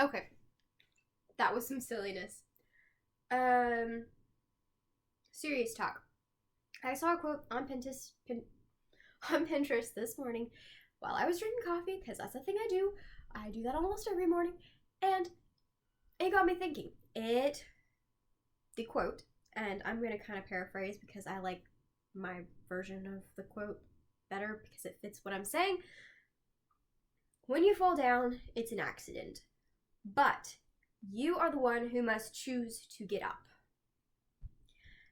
Okay, that was some silliness. Serious talk. I saw a quote on Pinterest this morning while I was drinking coffee, because that's the thing I do. I do that almost every morning, and it got me thinking. The quote, and I'm going to kind of paraphrase because I like my version of the quote better because it fits what I'm saying. When you fall down, it's an accident, but you are the one who must choose to get up.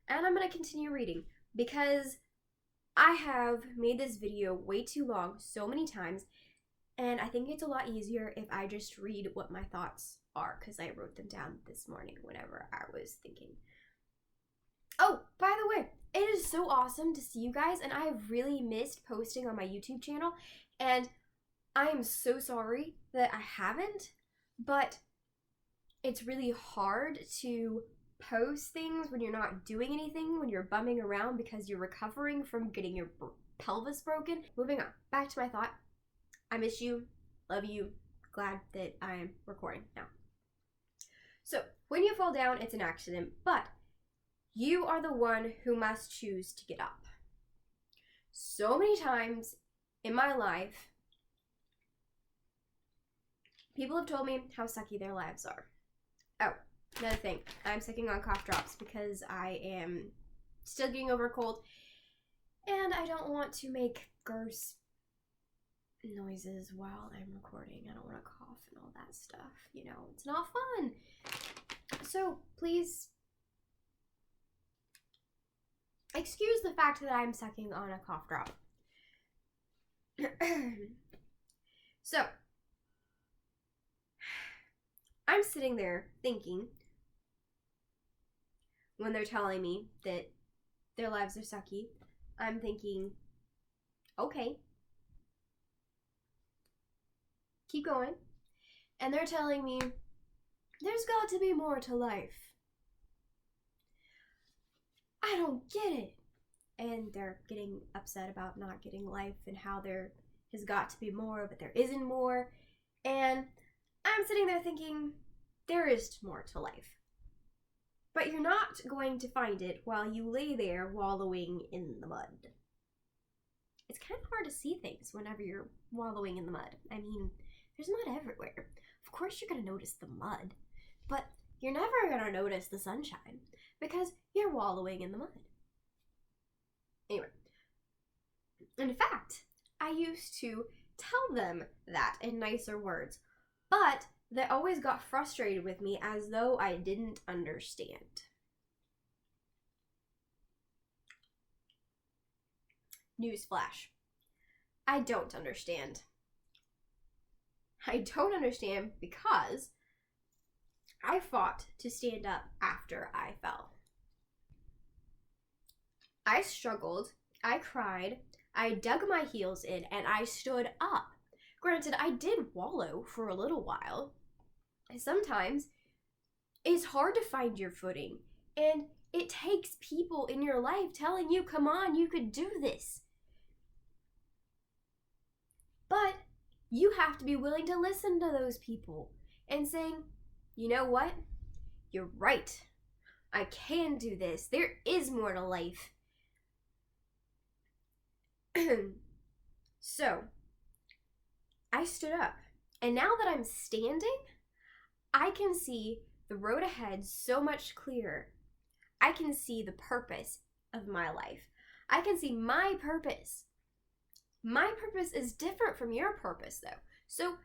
And I'm going to continue reading because I have made this video way too long so many times, and I think it's a lot easier if I just read what my thoughts are, because I wrote them down this morning whenever I was thinking. Oh, by the way, it is so awesome to see you guys, and I have really missed posting on my YouTube channel, and I am so sorry that I haven't, but it's really hard to post things when you're not doing anything, when you're bumming around because you're recovering from getting your pelvis broken. Moving on, back to my thought. I miss you, love you, glad that I am recording now. So, when you fall down, it's an accident, but you are the one who must choose to get up. So many times in my life, people have told me how sucky their lives are. Oh, another thing, I'm sucking on cough drops because I am still getting over a cold, and I don't want to make gross noises while I'm recording. I don't want to cough and all that stuff. You know, it's not fun. So please excuse the fact that I'm sucking on a cough drop. So, I'm sitting there thinking, when they're telling me that their lives are sucky, I'm thinking, okay, keep going. And they're telling me, there's got to be more to life. I don't get it. And they're getting upset about not getting life and how there has got to be more, but there isn't more. And I'm sitting there thinking, there is more to life. But you're not going to find it while you lay there wallowing in the mud. It's kind of hard to see things whenever you're wallowing in the mud. I mean, there's mud everywhere. Of course you're going to notice the mud, but you're never going to notice the sunshine because you're wallowing in the mud. Anyway, in fact, I used to tell them that in nicer words, but they always got frustrated with me as though I didn't understand. Newsflash. I don't understand. I don't understand because I fought to stand up after I fell. I struggled, I cried, I dug my heels in, and I stood up. Granted, I did wallow for a little while. Sometimes it's hard to find your footing, and it takes people in your life telling you, come on, you could do this. But you have to be willing to listen to those people and saying, you know what? You're right. I can do this. There is more to life. So, I stood up. And now that I'm standing, I can see the road ahead so much clearer. I can see the purpose of my life. I can see my purpose. My purpose is different from your purpose, though. So,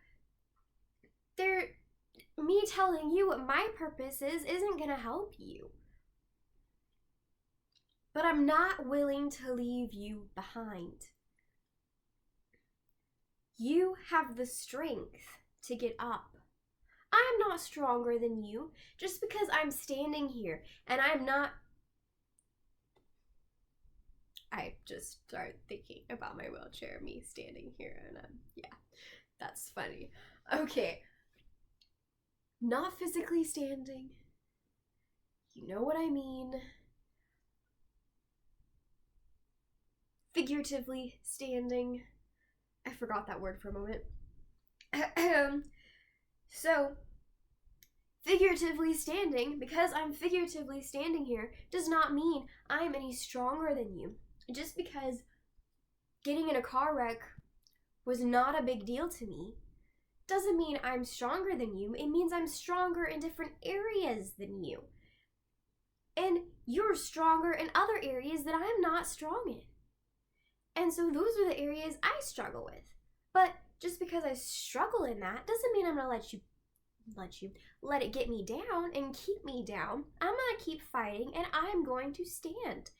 me telling you what my purpose is isn't going to help you. But I'm not willing to leave you behind. You have the strength to get up. I am not stronger than you just because I'm standing here and I'm not. I just started thinking about my wheelchair, me standing here, and yeah, that's funny. Okay. Not physically standing. You know what I mean. Figuratively standing. I forgot that word for a moment. So, figuratively standing, because I'm figuratively standing here, does not mean I'm any stronger than you. Just because getting in a car wreck was not a big deal to me doesn't mean I'm stronger than you. It means I'm stronger in different areas than you. And you're stronger in other areas that I'm not strong in. And so those are the areas I struggle with. But just because I struggle in that doesn't mean I'm gonna let it get me down and keep me down. I'm gonna keep fighting, and I'm going to stand.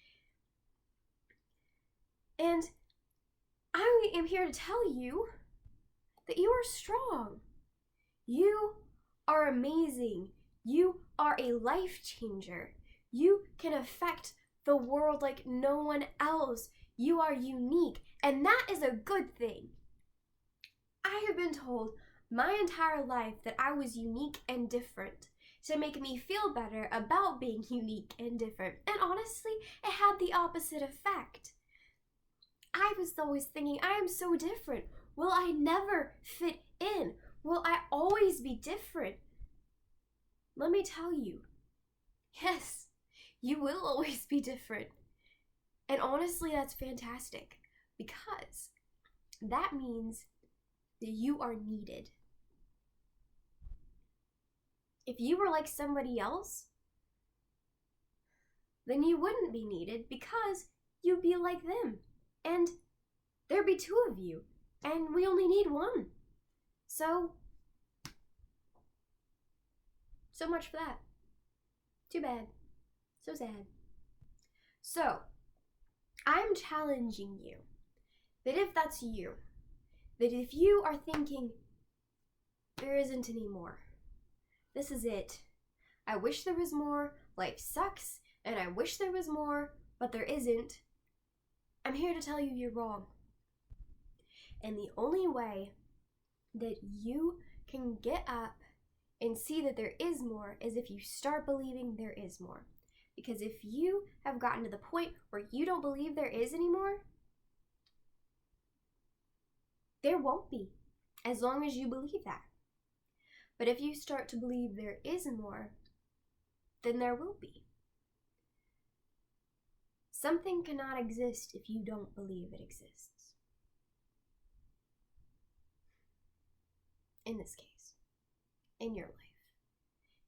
And I am here to tell you that you are strong. You are amazing. You are a life changer. You can affect the world like no one else. You are unique, and that is a good thing. I have been told my entire life that I was unique and different to make me feel better about being unique and different. And honestly, it had the opposite effect. I was always thinking, I am so different. Will I never fit in? Will I always be different? Let me tell you, yes, you will always be different. And honestly, that's fantastic, because that means that you are needed. If you were like somebody else, then you wouldn't be needed, because you'd be like them. And there'd be two of you, and we only need one. So much for that. Too bad. So sad. So, I'm challenging you that if that's you, that if you are thinking, there isn't any more, this is it, I wish there was more, life sucks, and I wish there was more, but there isn't, I'm here to tell you you're wrong. And the only way that you can get up and see that there is more is if you start believing there is more. Because if you have gotten to the point where you don't believe there is anymore, there won't be, as long as you believe that. But if you start to believe there is more, then there will be. Something cannot exist if you don't believe it exists. In this case, in your life.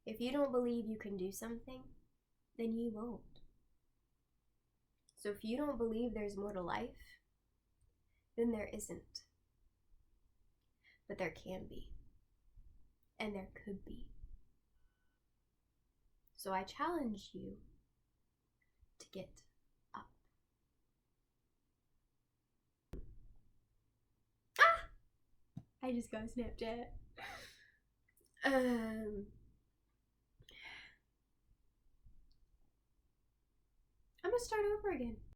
If you don't believe you can do something, then you won't. So if you don't believe there's more to life, then there isn't. But there can be. And there could be. So I challenge you to get up. I just got Snapchat. I'm gonna start over again.